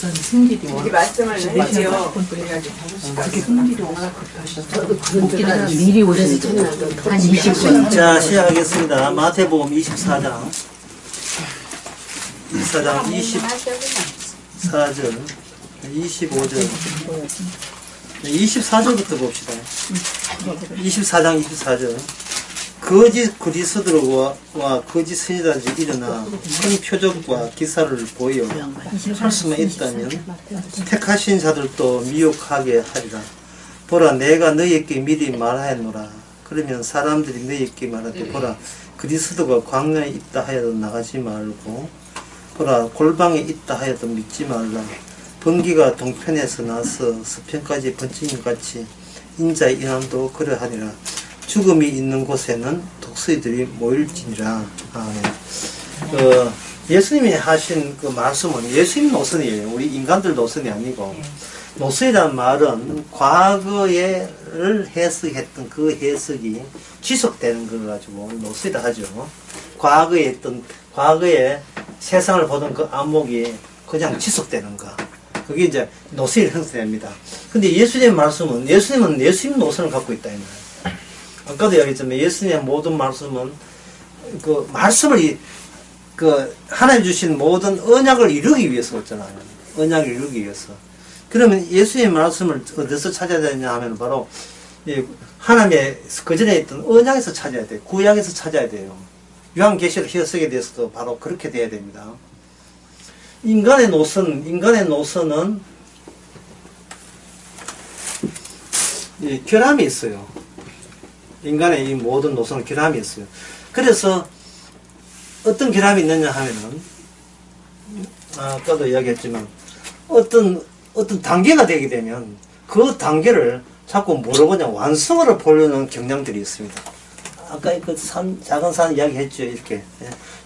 승질이 워낙 말씀을 해지요. 그렇게 승질이 워낙 급하시죠. 미리 오셔서 한 20분. 자, 시작하겠습니다. 마태복음 24장 24절 25절 24절부터 봅시다. 24장 24절 거짓 그리스도와 거짓 선지자들이 일어나 큰 표적과 기사를 보여 할 수만 있다면 택하신 자들도 미혹하게 하리라. 보라, 내가 너희에게 미리 말하였노라. 그러면 사람들이 너희에게 말하되, 보라, 그리스도가 광야에 있다 하여도 나가지 말고, 보라, 골방에 있다 하여도 믿지 말라. 번기가 동편에서 나서 서편까지 번짐 같이 인자의 인함도 그러하리라. 죽음이 있는 곳에는 독수리들이 모일지니라. 예수님이 하신 그 말씀은 예수님 노선이에요. 우리 인간들 노선이 아니고, 노선이라는 말은 과거에를 해석했던 그 해석이 지속되는 걸 가지고 노선이라 하죠. 과거에 세상을 보던 그 안목이 그냥 지속되는 거. 그게 이제 노선이 형성됩니다. 근데 예수님의 말씀은, 예수님 노선을 갖고 있다, 이 말이에요. 아까도 이야기했지만 예수님의 모든 말씀은 그 말씀을 하나님 주신 모든 언약을 이루기 위해서 왔잖아요. 언약을 이루기 위해서. 그러면 예수님의 말씀을 어디서 찾아야 되냐 하면 바로 하나님의 그전에 있던 언약에서 찾아야 돼요. 구약에서 찾아야 돼요. 요한계시록 해석에 대해서도 바로 그렇게 돼야 됩니다. 인간의 노선은 결함이 있어요. 인간의 이 모든 노선은 결함이 있어요. 그래서 어떤 결함이 있느냐 하면은, 아까도 이야기했지만, 어떤 단계가 되게 되면 그 단계를 자꾸 뭐라고냐, 완성으로 보려는 경향들이 있습니다. 아까 그 작은 산 이야기 했죠, 이렇게.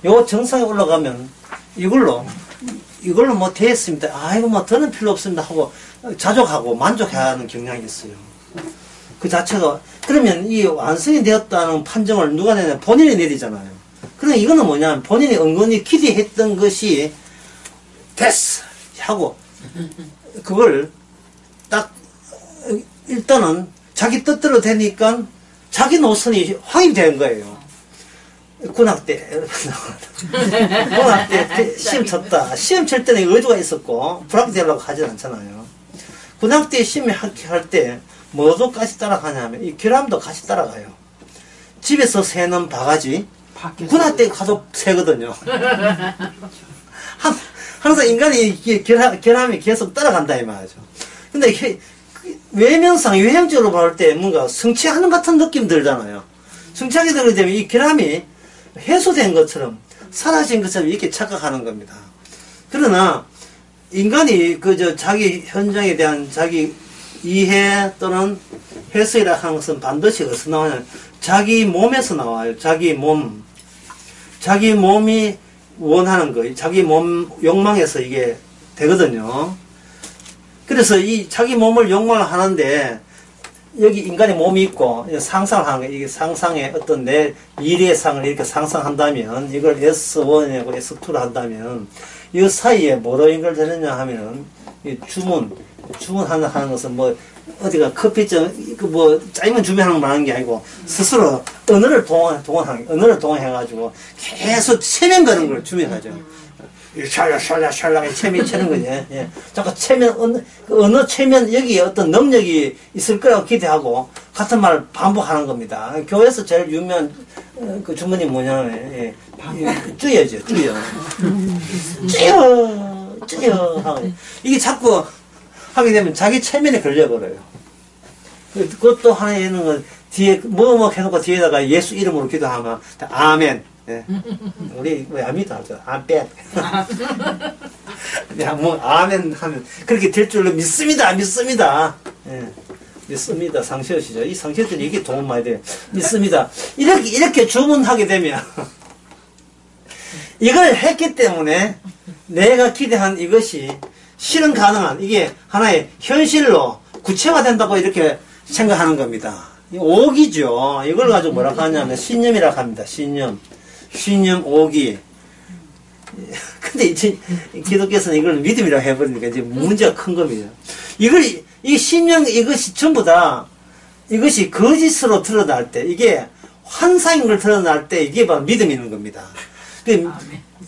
요 정상에 올라가면 이걸로 뭐 됐습니다. 아이고, 뭐 더는 필요 없습니다 하고 자족하고 만족해야 하는 경향이 있어요. 그 자체가. 그러면 이 완성이 되었다는 판정을 누가 내냐? 본인이 내리잖아요. 그러니까 이거는 뭐냐면 본인이 은근히 기대했던 것이 됐어! 하고 그걸 딱 일단은 자기 뜻대로 되니까 자기 노선이 확인이 되는 거예요. 군학 때 시험 쳤다. 시험 칠 때는 의주가 있었고 불합 되려고 하진 않잖아요. 군학 때 시험 할 때 뭐도 같이 따라가냐면 이 결함도 같이 따라가요. 집에서 새는 바가지 군학 때 가도 새거든요. 항상 인간이 결함이 계속 따라간다 이 말이죠. 근데 외형적으로 볼 때 뭔가 성취하는 같은 느낌 들잖아요. 성취하게 되게 되면 이 결함이 해소된 것처럼 사라진 것처럼 이렇게 착각하는 겁니다. 그러나 인간이 자기 현장에 대한 자기 이해 또는 해석이라 하는 것은 반드시 어디서 나오냐면 자기 몸에서 나와요. 자기 몸이 원하는 거, 자기 몸 욕망에서 이게 되거든요. 그래서 이 자기 몸을 욕망을 하는데 여기 인간의 몸이 있고 상상을 하는 거예요. 이게 상상의 어떤 내 미래의 상을 이렇게 상상한다면 이걸 S1하고 S2로 한다면 이 사이에 뭐로 연결되느냐 하면 이 주문하는 것은 뭐 어디가 커피점 짜장면 주문하는 거 말하는 게 아니고 스스로 언어를 동원해가지고 계속 체면 거는 걸 주문하죠. 샬라 체면 치는 거지. 예. 자꾸 언어 체면 여기에 어떤 능력이 있을 거라고 기대하고 같은 말을 반복하는 겁니다. 교회에서 제일 유명한 그 주문이 뭐냐면 쭈여죠. 쭈여 하고 이게 자꾸 하게 되면 자기 체면에 걸려버려요. 그것도 하나 있는 건 뒤에 뭐 해놓고 뒤에다가 예수 이름으로 기도하면 아멘. 네. 우리 왜 아미도 하죠. 아멘. 뭐 아멘 하면 그렇게 될 줄로 믿습니다. 예. 믿습니다. 상시옷이죠. 이 상시옷들이 이게 도움 많이 돼요. 믿습니다. 이렇게 주문하게 되면 이걸 했기 때문에 내가 기대한 이것이 실현 가능한 이게 하나의 현실로 구체화된다고 이렇게 생각하는 겁니다. 오기죠. 이걸 가지고 뭐라고 하냐면 신념이라고 합니다. 신념, 오기. 근데 이제 기독교에서는 이걸 믿음이라고 해버리니까 이제 문제가 큰 겁니다. 이 신령, 이것이 전부 다, 이것이 거짓으로 드러날 때, 이게 환상인 걸 드러날 때, 이게 바로 믿음이 있는 겁니다.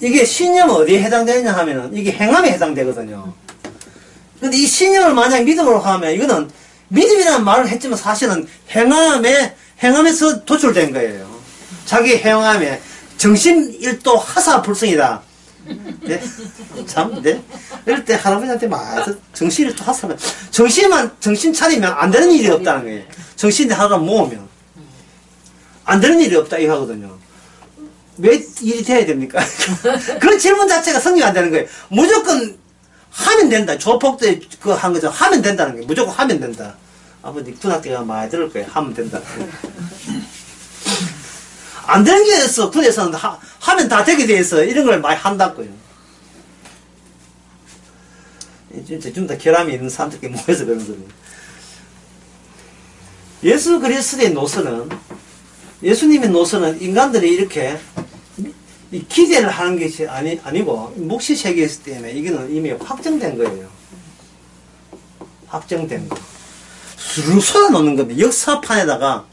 이게 신념은 어디에 해당되느냐 하면은, 이게 행함에 해당되거든요. 근데 이 신념을 만약 믿음으로 하면, 이거는 믿음이라는 말을 했지만 사실은 행함에서 도출된 거예요. 자기 행함에 정신일도 하사불성이다. 네? 참, 네? 이럴 때 할아버지한테 막 정신일도 하사불성. 정신 차리면 안 되는 일이 없다는 거예요. 정신이 하나가 모으면. 안 되는 일이 없다, 이거 하거든요. 왜 일이 돼야 됩니까? 그 질문 자체가 성립이 안 되는 거예요. 무조건 하면 된다. 조폭 때 그거 한 거죠. 하면 된다는 거예요. 무조건 하면 된다. 아버지, 군악대가 많이 들을 거예요. 하면 된다. 안 되는 게 있어. 군에서는 하면 다 되게 돼 있어. 이런 걸 많이 한다고요. 좀 더 결함이 있는 사람들끼리 모여서 그런 거예요. 예수 그리스도의 노선은, 예수님의 노선은 인간들이 이렇게 기대를 하는 것이 아니고, 묵시 세계이기 때문에 이거는 이미 확정된 거예요. 확정된 거. 수룩 쏟아놓는 겁니다. 역사판에다가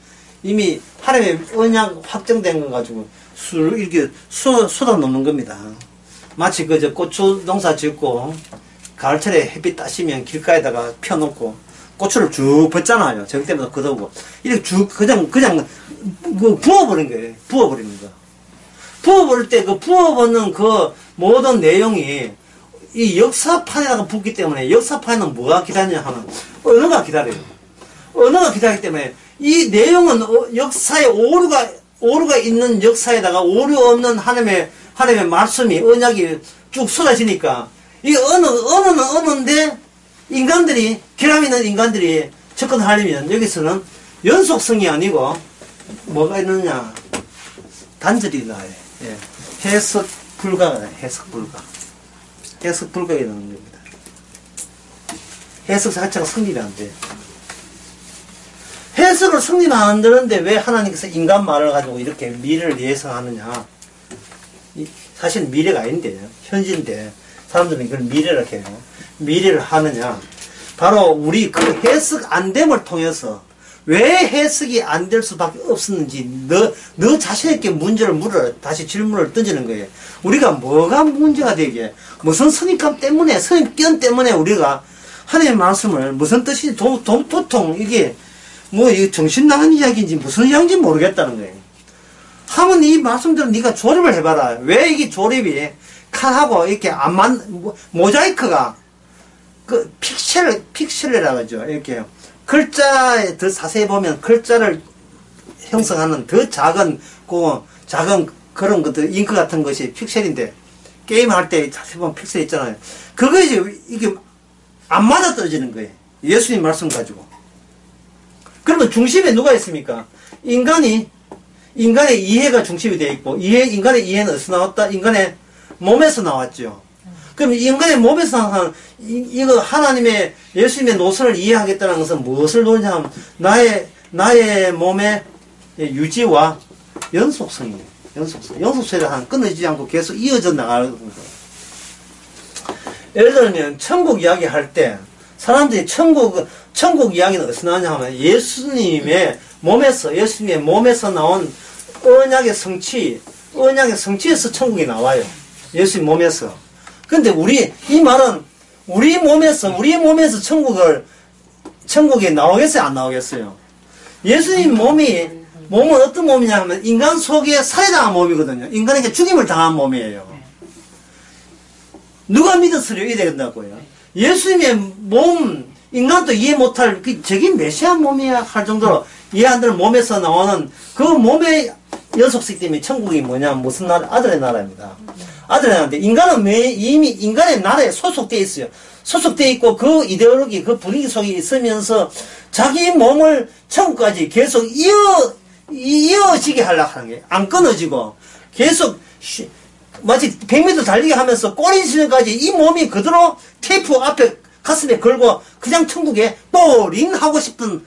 이미 하나님의 언약 확정된 거 가지고 수룩 이렇게 쏟아놓는 겁니다. 마치 그저 고추 농사 짓고 가을철에 햇빛 따시면 길가에다가 펴놓고 고추를 쭉 벗잖아요. 저기 때문에 걷어오고 이렇게 쭉 그냥 부어버린 거예요. 부어버리는 거. 부어버릴 때 그 부어버리는 그 모든 내용이 이 역사판에다가 붙기 때문에 역사판에는 뭐가 기다리냐 하면 언어가 기다려요. 언어가 기다리기 때문에 이 내용은 역사에 오류가 있는 역사에다가 오류 없는 하나님의 말씀이 언약이 쭉 쏟아지니까 이 언어는 언어인데 인간들이 결함 있는 인간들이 접근하려면 여기서는 연속성이 아니고 뭐가 있느냐 단절이 나요. 예. 해석 불가가 나요. 해석 불가가 있는 겁니다. 해석 자체가 성립이 안 돼요. 해석을 성립 안 되는데 왜 하나님께서 인간 말을 가지고 이렇게 미래를 예상하느냐. 사실 미래가 아닌데, 현재인데, 사람들은 이걸 미래라고 해요. 미래를 하느냐. 바로 우리 그 해석 안 됨을 통해서 왜 해석이 안 될 수밖에 없었는지 너 자신에게 문제를 다시 질문을 던지는 거예요. 우리가 뭐가 문제가 되게, 무슨 선입견 때문에 우리가 하나님의 말씀을 무슨 뜻인지 도통 이게 이 정신 나간 이야기인지 무슨 이야기인지 모르겠다는 거예요. 하면 이 말씀대로 네가 조립을 해봐라. 왜 이게 조립이 칸하고 이렇게 모자이크가 그 픽셀이라고 하죠. 이렇게 글자에 더 자세히 보면 글자를 형성하는 더 작은 그런 것들 잉크 같은 것이 픽셀인데 게임할 때 자세히 보면 픽셀 있잖아요. 그거 이게 안 맞아 떨어지는 거예요. 예수님 말씀 가지고. 그러면 중심에 누가 있습니까? 인간의 이해가 중심이 되어 있고, 인간의 이해는 어디서 나왔다? 인간의 몸에서 나왔죠. 그럼 인간의 몸에서 나온, 이거 하나님의, 예수님의 노선을 이해하겠다는 것은 무엇을 노리냐면, 나의 몸의 유지와 연속성이에요. 연속성이 한 끊어지지 않고 계속 이어져 나가는 거예요. 예를 들면, 천국 이야기 할 때, 사람들이 천국 이야기는 어디서 나오냐 하면 예수님의 몸에서 나온 언약의 성취에서 천국이 나와요. 예수님 몸에서. 근데 이 말은 우리 몸에서 천국에 나오겠어요? 안 나오겠어요? 예수님 몸은 어떤 몸이냐 하면 인간 속에 살해당한 몸이거든요. 인간에게 죽임을 당한 몸이에요. 누가 믿었으려 이래야 된다고요. 예수님의 몸, 인간도 이해 못할, 저게 메시아 몸이야 할 정도로 이해 안 되는 몸에서 나오는 그 몸의 연속성 때문에 천국이 뭐냐, 무슨 나라, 아들의 나라입니다. 아들의 나라인데, 인간은 이미 인간의 나라에 소속되어 있어요. 소속되어 있고, 그 이데올로기, 그 분위기 속에 있으면서 자기 몸을 천국까지 계속 이어지게 하려고 하는 게, 안 끊어지고, 계속, 마치 100m 달리기 하면서 꼬리 지점까지 이 몸이 그대로 테이프 앞에 가슴에 걸고 그냥 천국에 뽀링 하고 싶은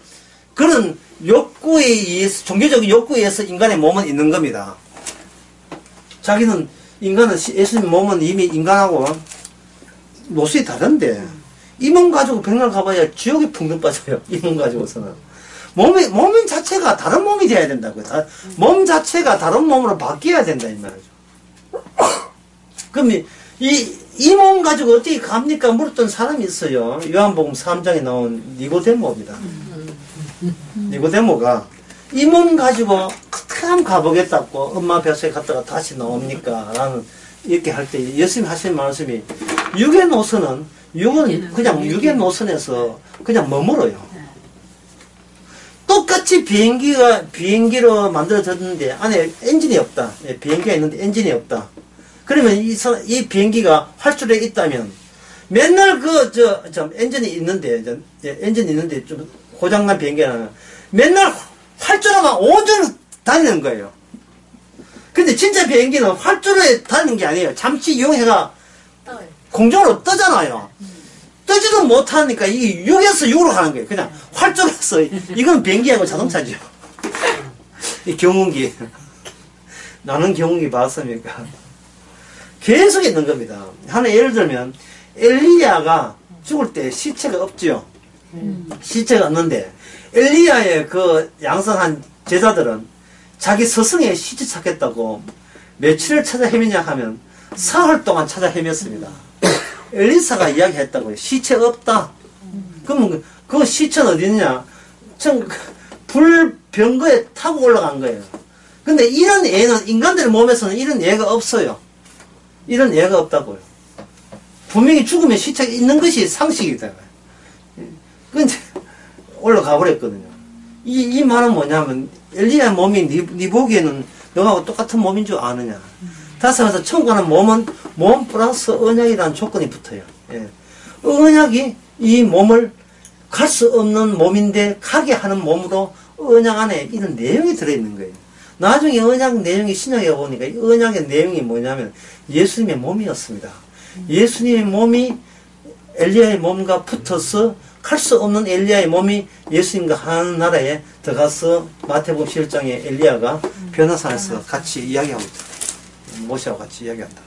그런 욕구에 의해서, 종교적인 욕구에 의해서 인간의 몸은 있는 겁니다. 자기는 인간은, 예수님 몸은 이미 인간하고 노수이 다른데, 이 몸 가지고 백날 가봐야 지옥에 붕덩 빠져요. 이 몸 가지고서는. 몸 자체가 다른 몸이 돼야 된다고요. 몸 자체가 다른 몸으로 바뀌어야 된다, 이 말이죠. 그럼 이 몸 가지고 어떻게 갑니까? 물었던 사람이 있어요. 요한복음 3장에 나온 니고데모입니다. 니고데모가 이 몸 가지고 어떻게 하면 가보겠다고 엄마 뱃속에 갔다가 다시 나옵니까? 라는 이렇게 할 때 예수님이 하시는 말씀이 육의 노선은 그냥 육의 노선에서 그냥 머물어요. 똑같이 비행기로 만들어졌는데 안에 엔진이 없다. 비행기가 있는데 엔진이 없다. 그러면 이 비행기가 활주로에 있다면 맨날 엔진이 있는데 좀 고장난 비행기는 맨날 활주로만 온전히 다니는 거예요. 근데 진짜 비행기는 활주로에 다니는 게 아니에요. 잠시 이용해가 공중으로 뜨잖아요. 뜨지도 못하니까 이 6에서 6으로 가는 거예요. 그냥 활주로에서 이건 비행기하고 자동차죠. 이 경운기. 나는 경운기 봤습니까? 계속 있는 겁니다. 하나 예를 들면 엘리야가 죽을 때 시체가 없죠. 시체가 없는데 엘리야의 그 양선한 제자들은 자기 스승의 시체 찾겠다고 며칠을 찾아 헤매냐 하면 사흘 동안 찾아 헤맸습니다. 엘리사가 이야기했다고요. 시체 없다. 그러면 그 시체는 어디 있느냐? 불병거에 타고 올라간 거예요. 근데 이런 애는 인간들 몸에서는 이런 애가 없어요. 이런 애가 없다고요. 분명히 죽으면 시체가 있는 것이 상식이다. 근데 올라가 버렸거든요. 이 말은 뭐냐면 엘리야 몸이 네 보기에는 너하고 똑같은 몸인 줄 아느냐. 다시 말해서 천국 가는 몸은 몸 플러스 언약이라는 조건이 붙어요. 예. 언약이 이 몸을 갈 수 없는 몸인데 가게 하는 몸으로 언약 안에 이런 내용이 들어있는 거예요. 나중에 언약 내용이 신약에 보니까 이 언약의 내용이 뭐냐면 예수님의 몸이었습니다. 예수님의 몸이 엘리야의 몸과 붙어서 갈 수 없는 엘리야의 몸이 예수님과 하나나라에 들어가서 마태복음 7장에 엘리야가 변화산에서 같이 이야기하고 있다. 모세하고 같이 이야기한다.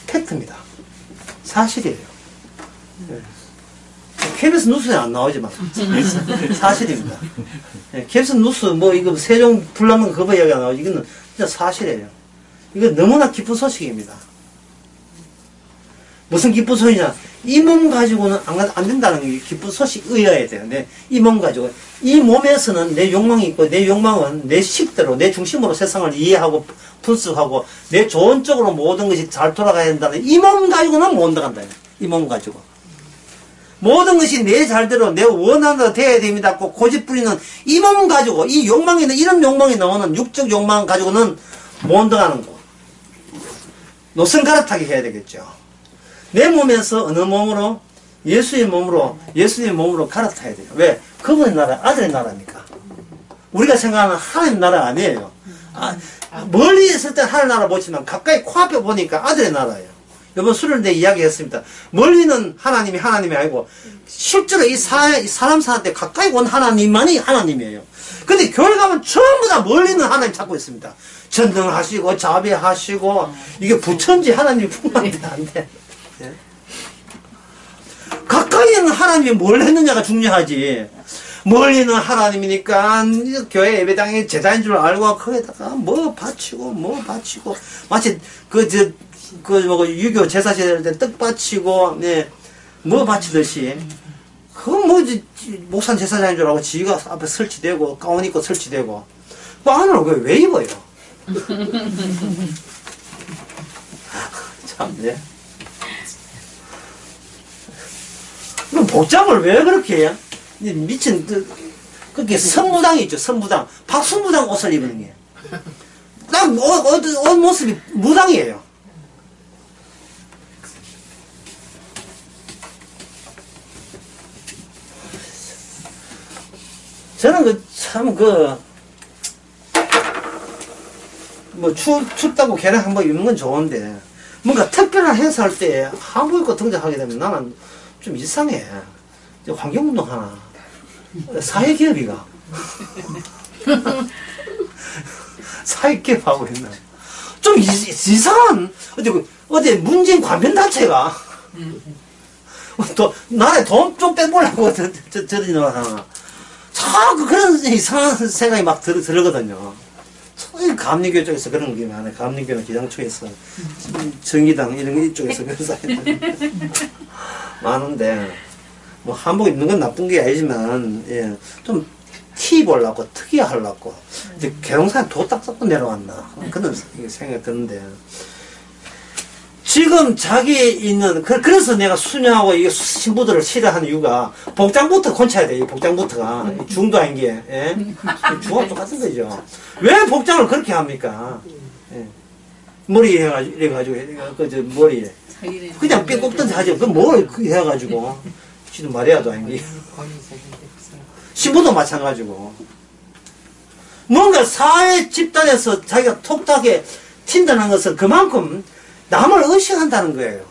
팩트입니다. 사실이에요. 네. KBS 뉴스에 안 나오지만 사실입니다. 네. KBS 뉴스 이거 세종 불나는 그거 이야기가 나오지. 이거는 진짜 사실이에요. 이거 너무나 기쁜 소식입니다. 무슨 기쁜 소리냐? 이 몸 가지고는 안 된다는 게 기쁜 소식이어야 돼요. 이 몸 가지고. 이 몸에서는 내 욕망이 있고, 내 욕망은 내 식대로, 내 중심으로 세상을 이해하고, 분석하고, 내 좋은 쪽으로 모든 것이 잘 돌아가야 된다는 이 몸 가지고는 못 나간다. 이 몸 가지고. 모든 것이 내 잘대로, 내 원하는 대로 돼야 됩니다. 고집 부리는 이 몸 가지고, 이 욕망이, 이런 욕망이 나오는 육적 욕망 가지고는 못 나가는 거. 노선 갈아타기 해야 되겠죠. 내 몸에서 어느 몸으로? 예수의 몸으로, 예수님의 몸으로 갈아타야 돼요. 왜? 그분의 나라, 아들의 나라니까. 우리가 생각하는 하나님 나라 아니에요. 멀리 있을 때 하나님 나라 보지만 가까이 코앞에 보니까 아들의 나라예요. 이번 수련회 때 이야기했습니다. 멀리는 하나님이 아니고 실제로 이 사람한테 가까이 온 하나님만이 하나님이에요. 근데 교회 가면 전부 다 멀리는 하나님 찾고 있습니다. 전능하시고 자비하시고 이게 부천지 하나님이 풍만한데 안 돼. 예? 가까이는 하나님이 뭘 했느냐가 중요하지. 멀리는 하나님이니까 교회 예배당에 제단인 줄 알고 거기다가 뭐 바치고 마치 유교 제사 지낼 때 떡 바치고 뭐 바치듯이 목산 제사장인 줄 알고 지가 앞에 설치되고 가운 입고 설치되고 안을 왜 입어요? 참 네. 복장을 왜 그렇게 해요? 미친 그렇게 선무당이 있죠. 선무당 박순무당 옷을 입는 게 난 옷 모습이 무당이에요. 저는 춥다고 걔네 한번 입는 건 좋은데 뭔가 특별한 행사할 때 한복 입고 등장하게 되면 나는 좀 이상해. 환경운동 하나. 사회기업이가. 사회기업하고 있나. 좀 이상한, 어디 문재인 관변단체가, 또, 나라에 돈 좀 빼보려고 저러지 않아. 자꾸 그런 이상한 생각이 막 들거든요. 감리교 쪽에서 그런 게 많아요. 감리교나 기장 쪽에서, 정의당 이런 거 이쪽에서 그런 사람들 많은데, 뭐, 한복 입는 건 나쁜 게 아니지만, 예, 좀, 티 보려고, 특이하려고, 이제 계룡산에 도딱 섞고 내려왔나. 그런 생각이 드는데, 지금 자기 있는, 그래서 내가 수녀하고 이 신부들을 싫어하는 이유가, 복장부터 고쳐야 돼, 이 복장부터가. 중도 아닌 게, 예? 중하고 똑같은 거죠. 왜 복장을 그렇게 합니까? 예. 머리 해가지고, 이래가지고, 머리에. 그냥 삐걱던지 하죠. 그럼 뭘 해가지고. 지도 말해야도 아닌 게. 신부도 마찬가지고. 뭔가 사회 집단에서 자기가 톡톡하게 튄다는 것은 그만큼 남을 의식한다는 거예요.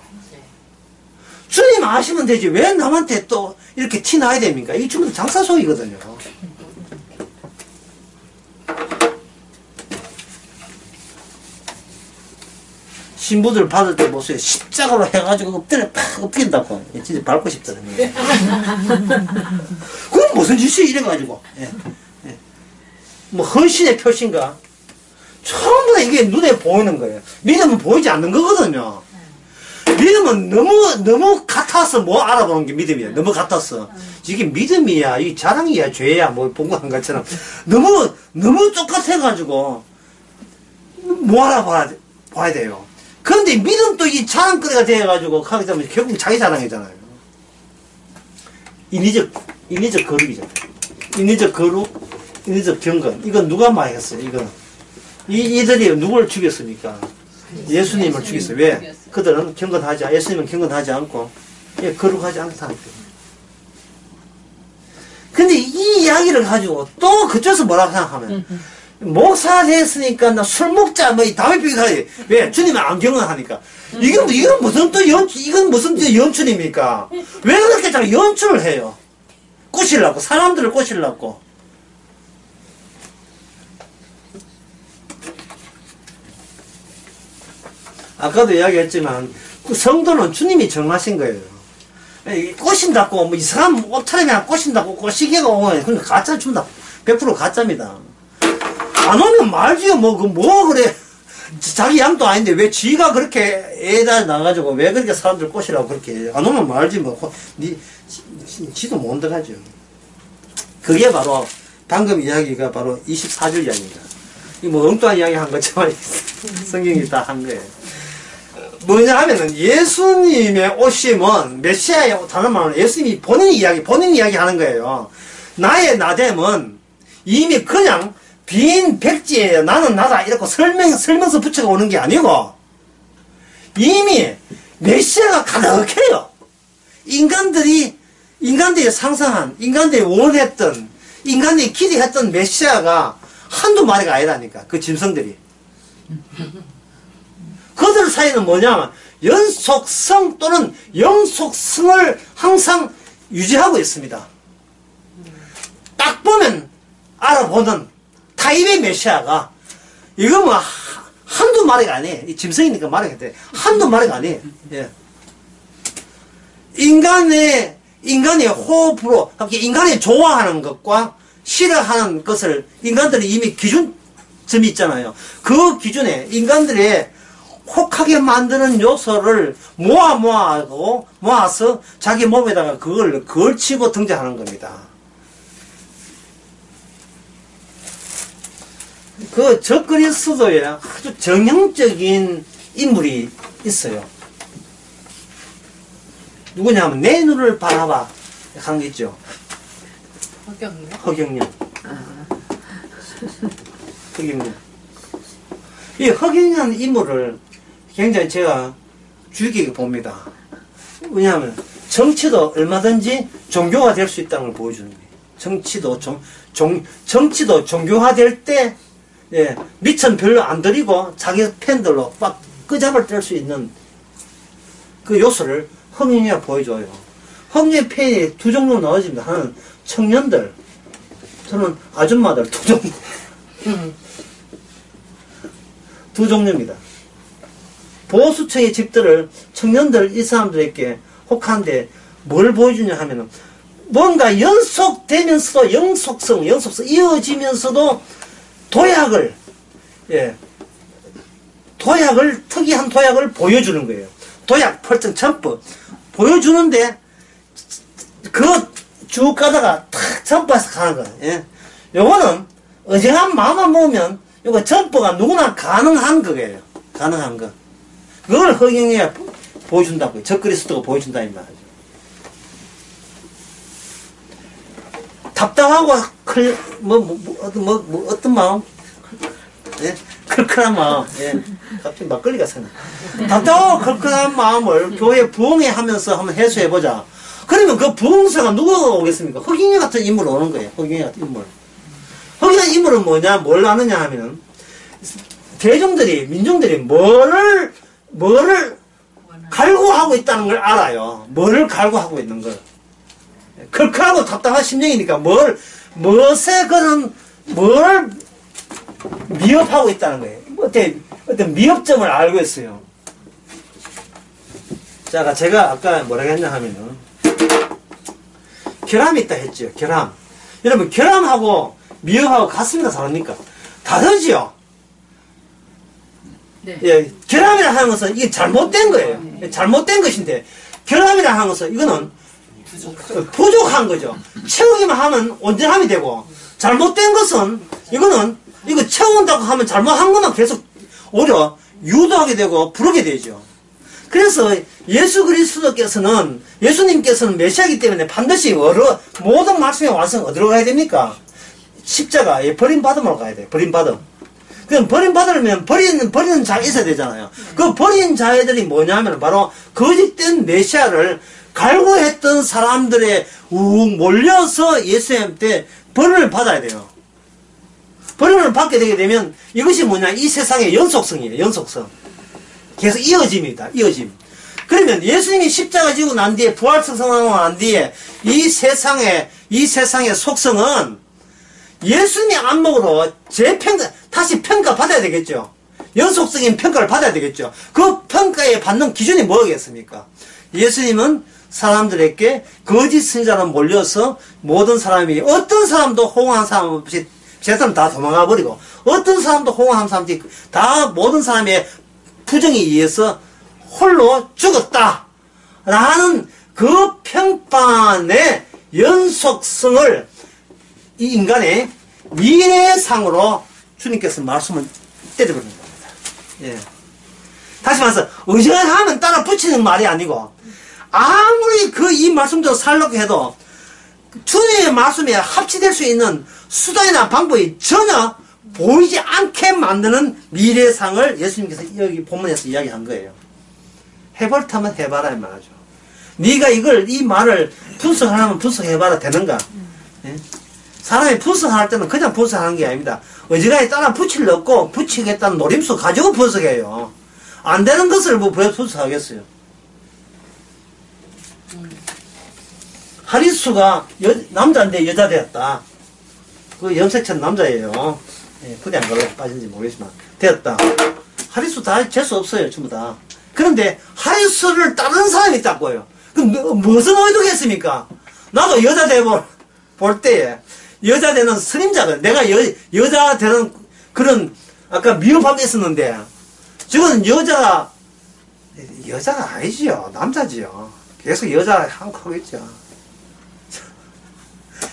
주님 아시면 되지. 왜 남한테 또 이렇게 티 나야 됩니까? 이게 전부 다 장사소이거든요. 신부들 받을 때 보세요. 십자가로 해가지고 엎드려 팍 엎긴다고. 진짜 밟고 싶더라고요. 그건 무슨 짓이 이래가지고. 예. 예. 뭐 헌신의 표시인가? 전부 다 이게 눈에 보이는 거예요. 믿음은 보이지 않는 거거든요. 믿음은 너무 같아서 뭐 알아보는 게 믿음이야. 너무 같아서. 이게 믿음이야, 이 자랑이야, 죄야, 뭐 본거한 것처럼. 너무 똑같아가지고, 뭐 알아봐야 돼요. 그런데 믿음도 이 자랑거리가 되어가지고, 하게 되면 결국 자기 자랑이잖아요. 인위적 거룩이잖아요. 인위적 거룩, 인위적 경건. 이건 누가 많이 했어요, 이거는. 이들이 누굴 죽였습니까? 예수님을 죽였어요. 왜? 그들은 예수님은 경건하지 않고, 거룩하지 않다는 거예요. 근데 이 이야기를 가지고 또 그쪽에서 뭐라고 생각하면, 목사 됐으니까 나 술 먹자, 뭐, 담배 피우기 하지. 왜? 주님은 안 경건하니까. 이건 무슨 또 이건 무슨 연출입니까? 왜 그렇게 자꾸 연출을 해요? 꼬시려고, 사람들을 꼬시려고. 아까도 이야기했지만 그 성도는 주님이 정하신 거예요. 꼬신다고 뭐 이상한 옷차림이 꼬신다고 꼬시기가 오면 그건 가짜 줍니다. 100% 가짜입니다. 안 오면 말지요. 뭐 그래. 자기 양도 아닌데 왜 지가 그렇게 애다 나가지고 왜 그렇게 사람들 꼬시라고 그렇게 해요. 안 오면 말지 뭐. 지도 못 들어가죠. 그게 바로 방금 이야기가 바로 24절 이야기입니다. 이 뭐 엉뚱한 이야기 한 것처럼 성경이 다 한 거예요. 뭐냐 하면은 예수님의 오심은 메시아의 다른 말로 예수님이 본인 이야기 하는 거예요. 나의 나됨은 이미 그냥 빈 백지예요. 나는 나다 이렇게 설명서 붙여가 오는 게 아니고 이미 메시아가 가득해요. 인간들이 상상한, 인간들이 원했던, 인간들이 기대했던 메시아가 한두 마리가 아니라니까. 그 짐승들이. 그들 사이는 뭐냐면 연속성 또는 영속성을 항상 유지하고 있습니다. 딱 보면 알아보는 타입의 메시아가 이거 뭐 한두 마리가 아니에요. 이 짐승이니까 말하게 돼. 한두 마리가 아니에요. 예. 인간의 호흡으로 인간이 좋아하는 것과 싫어하는 것을 인간들이 이미 기준점이 있잖아요. 그 기준에 인간들의 혹하게 만드는 요소를 모아서 자기 몸에다가 그걸 걸치고 등장하는 겁니다. 그 적그리스도에 아주 정형적인 인물이 있어요. 누구냐면 내 눈을 바라봐 하는 게 있죠. 허경영. 이 허경영 인물을 굉장히 제가 주의 깊게 봅니다. 왜냐하면 정치도 얼마든지 종교화 될 수 있다는 걸 보여주는 거예요. 정치도 종교화될 때 미천 별로 안 들이고 자기 팬들로 막 끄잡을 뗄 수 있는 그 요소를 허경영이가 보여줘요. 허경영 팬이 두 종류 나눠집니다. 하나는 청년들, 저는 아줌마들 두 종류입니다. 보수층의 집들을 청년들 이 사람들에게 혹한데 뭘 보여주냐 하면은 뭔가 연속되면서도 영속성 이어지면서도 도약을 특이한 도약을 보여주는 거예요. 도약, 펄쩍, 점프 보여주는데 그 쭉 가다가 탁 점프해서 가는 거예요. 예. 요거는 어정한 마음만 모으면 요거 점프가 누구나 가능한 거예요. 가능한 거. 그걸 허경영이가 보여준다고요. 적그리스도가 보여준다 이 말이죠. 답답하고 어떤 마음? 예? 클클한 마음. 예. 갑자기 막걸리가 생각. 답답하고 클클한 마음을 교회 부흥회 하면서 한번 해소해보자. 그러면 그 부흥사가 누가 오겠습니까? 허경영 같은 인물 오는 거예요. 허경영 같은 인물. 허경영 인물은 뭐냐, 뭘 아느냐 하면은, 대중들이, 민중들이 뭐를 갈구하고 있다는 걸 알아요. 뭐를 갈구하고 있는 걸. 클클하고 답답한 심정이니까 무엇에 그런, 뭘 미흡하고 있다는 거예요. 어떤 미흡점을 알고 있어요. 자, 제가 아까 뭐라고 했냐 하면은, 결함이 있다 했죠. 결함. 여러분, 결함하고 미흡하고 같습니까? 다릅니까? 다르지요? 네. 예, 결함이라 하는 것은 이게 잘못된 거예요. 잘못된 것인데, 결함이라 하는 것은 이거는 부족한 거죠. 채우기만 하면 온전함이 되고, 잘못된 것은 이거 채운다고 하면 잘못한 것만 계속 오히려 유도하게 되고 부르게 되죠. 그래서 예수님께서는 메시아이기 때문에 반드시 모든 말씀의 완성 어디로 가야 됩니까? 십자가에 버림받음으로 가야 돼요. 버림받음. 그럼 버림받으려면 버리는 자가 있어야 되잖아요. 그 버린 자애들이 뭐냐면 바로 거짓된 메시아를 갈구했던 사람들의 몰려서 예수님한테 벌을 받아야 돼요. 벌을 받게 되게 되면 이것이 뭐냐? 이 세상의 연속성이에요. 연속성. 계속 이어짐입니다. 이어짐. 그러면 예수님이 십자가 지고 난 뒤에 부활승선하고 난 뒤에 이 세상의 속성은 예수님의 안목으로 다시 평가받아야 되겠죠. 연속적인 평가를 받아야 되겠죠. 그 평가에 받는 기준이 뭐겠습니까? 예수님은 사람들에게 거짓 선지자로 몰려서 모든 사람이 어떤 사람도 호응한 사람 없이 세상 다 도망가 버리고 어떤 사람도 호응한 사람들이 다 모든 사람의 부정에 의해서 홀로 죽었다 라는 그 평판의 연속성을 이 인간의 미래상으로 주님께서 말씀을 때려버리는 겁니다. 예. 다시 말해서 의존하면 따라 붙이는 말이 아니고 아무리 이 말씀대로 살려고 해도 주님의 말씀에 합치될 수 있는 수단이나 방법이 전혀 보이지 않게 만드는 미래상을 예수님께서 여기 본문에서 이야기한 거예요. 해볼타면 해봐라 이 말이죠. 네가 이 말을 분석하려면 분석해봐라 되는가? 예? 사람이 분석할 때는 그냥 분석하는 게 아닙니다. 어지간히 따라 붙이려고 붙이겠다는 노림수 가지고 분석해요. 안 되는 것을 왜 분석하겠어요? 하리수가 남자인데 여자 되었다. 그 염색천 남자예요. 예, 부대 안 걸려 빠진지 모르겠지만 되었다. 하리수 다 재수 없어요. 전부 다. 그런데 하리수를 다른 사람이 땄고요. 그럼 무슨 의도겠습니까? 나도 여자 볼 때에 여자 되는 스님자가 내가 여자 되는 그런 아까 미흡함이 있었는데 지금 여자가 아니지요. 남자지요. 계속 여자 하고 있죠.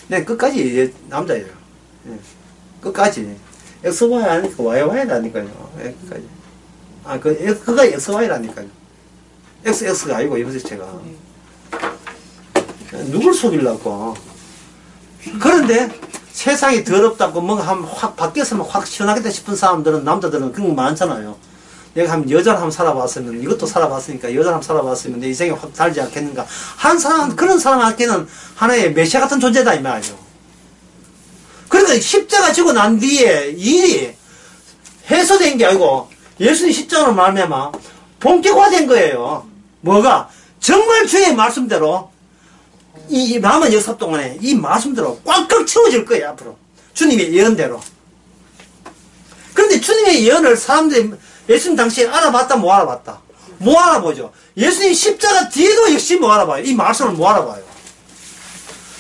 네, 끝까지 남자예요. 네, 끝까지. XY 아니까 YY라니까요. 네, 끝까지. 그가 XY라니까요. XX가 아니고, 이번에 제가. 누굴 속이려고. 그런데 세상이 더럽다고 뭔가 확 바뀌었으면 확 시원하겠다 싶은 사람들은, 남자들은 그런 거 많잖아요. 내가 여자를 한번 살아봤으면, 이것도 살아봤으니까 여자를 한번 살아봤으면 내 인생이 확 달지 않겠는가. 그런 사람한테는 하나의 메시아 같은 존재다, 이 말이죠. 그러니까 십자가 지고 난 뒤에 일이 해소된 게 아니고, 예수님 십자가로 말미암아 본격화된 거예요. 뭐가? 정말 주의 말씀대로, 이 남은 역사 동안에 이 말씀대로 꽉꽉 채워질 거예요, 앞으로. 주님의 예언대로. 그런데 주님의 예언을 사람들이 예수님 당시에 알아봤다, 못 알아봤다? 못 알아보죠. 예수님 십자가 뒤에도 역시 못 알아봐요. 이 말씀을 못 알아봐요.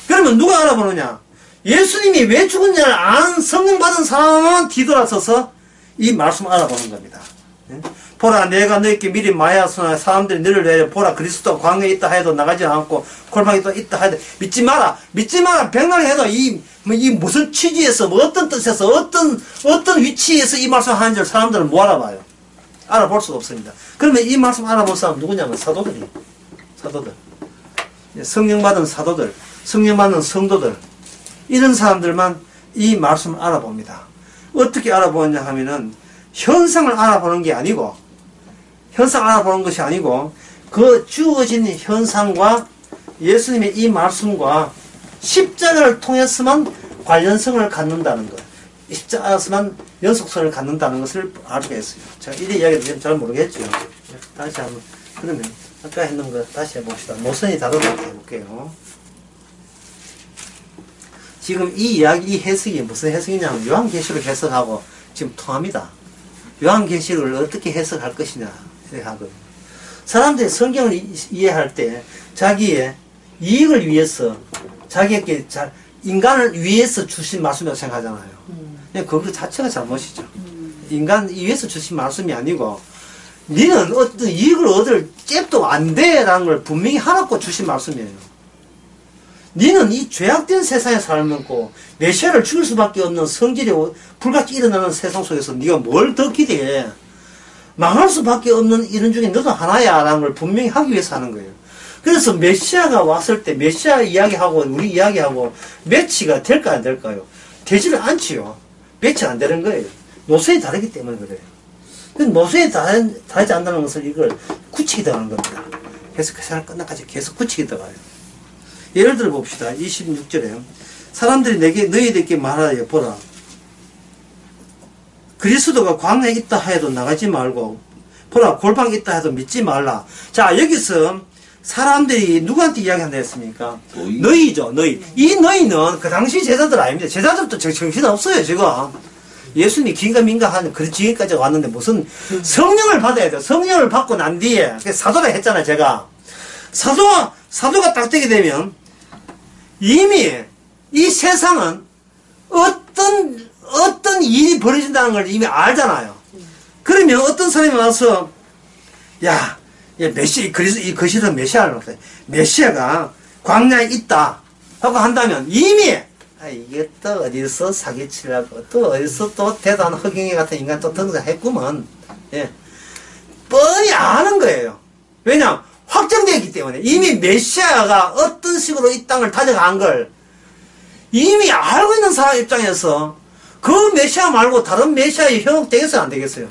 그러면 누가 알아보느냐? 예수님이 왜 죽은지를 아는 성령 받은 사람은 뒤돌아서서 이 말씀을 알아보는 겁니다. 보라, 내가 너희께 미리 말하였으나 사람들이 너를 내려 보라, 그리스도가 광야에 있다 해도 나가지 않고 골방에 또 있다 해도 믿지 마라. 믿지 마라. 백날 해도 이 무슨 취지에서, 뭐 어떤 뜻에서, 어떤 위치에서 이 말씀을 하는지를 사람들은 못 알아봐요. 알아볼 수가 없습니다. 그러면 이 말씀 알아볼 사람 누구냐면 사도들이. 사도들. 성령 받은 사도들, 성령 받은 성도들, 이런 사람들만 이 말씀을 알아봅니다. 어떻게 알아보느냐 하면은 현상을 알아보는 게 아니고, 현상을 알아보는 것이 아니고, 그 주어진 현상과 예수님의 이 말씀과 십자가를 통해서만 관련성을 갖는다는 것, 십자가에서만 연속성을 갖는다는 것을 알게 했어요. 제가 이래 이야기도 잘 모르겠죠. 다시 한번, 그러면 아까 했는 거 다시 해봅시다. 노선이 다르다고 해볼게요. 지금 이 이야기, 이 해석이 무슨 해석이냐면 요한계시록 해석하고 지금 통합니다. 요한계시록을 어떻게 해석할 것이냐 하거든요. 사람들이 성경을 이해할 때 자기의 이익을 위해서, 자기에게 인간을 위해서 주신 말씀이라고 생각하잖아요. 근데 그거 자체가 잘못이죠. 인간 위해서 주신 말씀이 아니고, 니는 어떤 이익을 얻을 잽도 안 돼 라는 걸 분명히 하나고 주신 말씀이에요. 니는 이 죄악된 세상에 살면고 메시아를 죽일 수밖에 없는 성질이 불같이 일어나는 세상 속에서 니가 뭘 더 기대해? 망할 수밖에 없는 이런 중에 너도 하나야 라는 걸 분명히 하기 위해서 하는 거예요. 그래서 메시아가 왔을 때 메시아 이야기하고 우리 이야기하고 매치가 될까 안 될까요? 되지를 않지요. 매치가 안 되는 거예요. 노선이 다르기 때문에 그래요. 노선이 다르지 않다는 것을 이걸 굳히게 들어가는 겁니다. 그래서 그 사람 끝나까지 계속 굳히게 들어가요. 예를 들어 봅시다. 26절에 사람들이 너희들에게 말하여 보라, 그리스도가 광야에 있다 해도 나가지 말고 보라, 골방에 있다 해도 믿지 말라. 자, 여기서 사람들이 누구한테 이야기한다 했습니까? 너희죠, 너희. 이 너희는 그 당시 제자들 아닙니다. 제자들도 정신 없어요, 지금. 예수님이 긴가민가 하는 그 지금까지 왔는데 무슨 성령을 받아야 돼요. 성령을 받고 난 뒤에 사도라 했잖아요, 제가. 사도가 딱 되게 되면 이미 이 세상은 어떤 일이 벌어진다는 걸 이미 알잖아요. 그러면 어떤 사람이 와서, 야, 이 거실은 메시아를 놓았어요. 메시아가 광야에 있다 하고 한다면 이미, 이게 또 어디서 사기치려고, 또 어디서 또 대단한 허경이 같은 인간 또 등장했구먼. 예. 뻔히 아는 거예요. 왜냐? 확정되기 때문에 이미 메시아가 어떤 식으로 이 땅을 다져간 걸 이미 알고 있는 사람 입장에서 그 메시아 말고 다른 메시아에 현혹되겠어요, 안 되겠어요?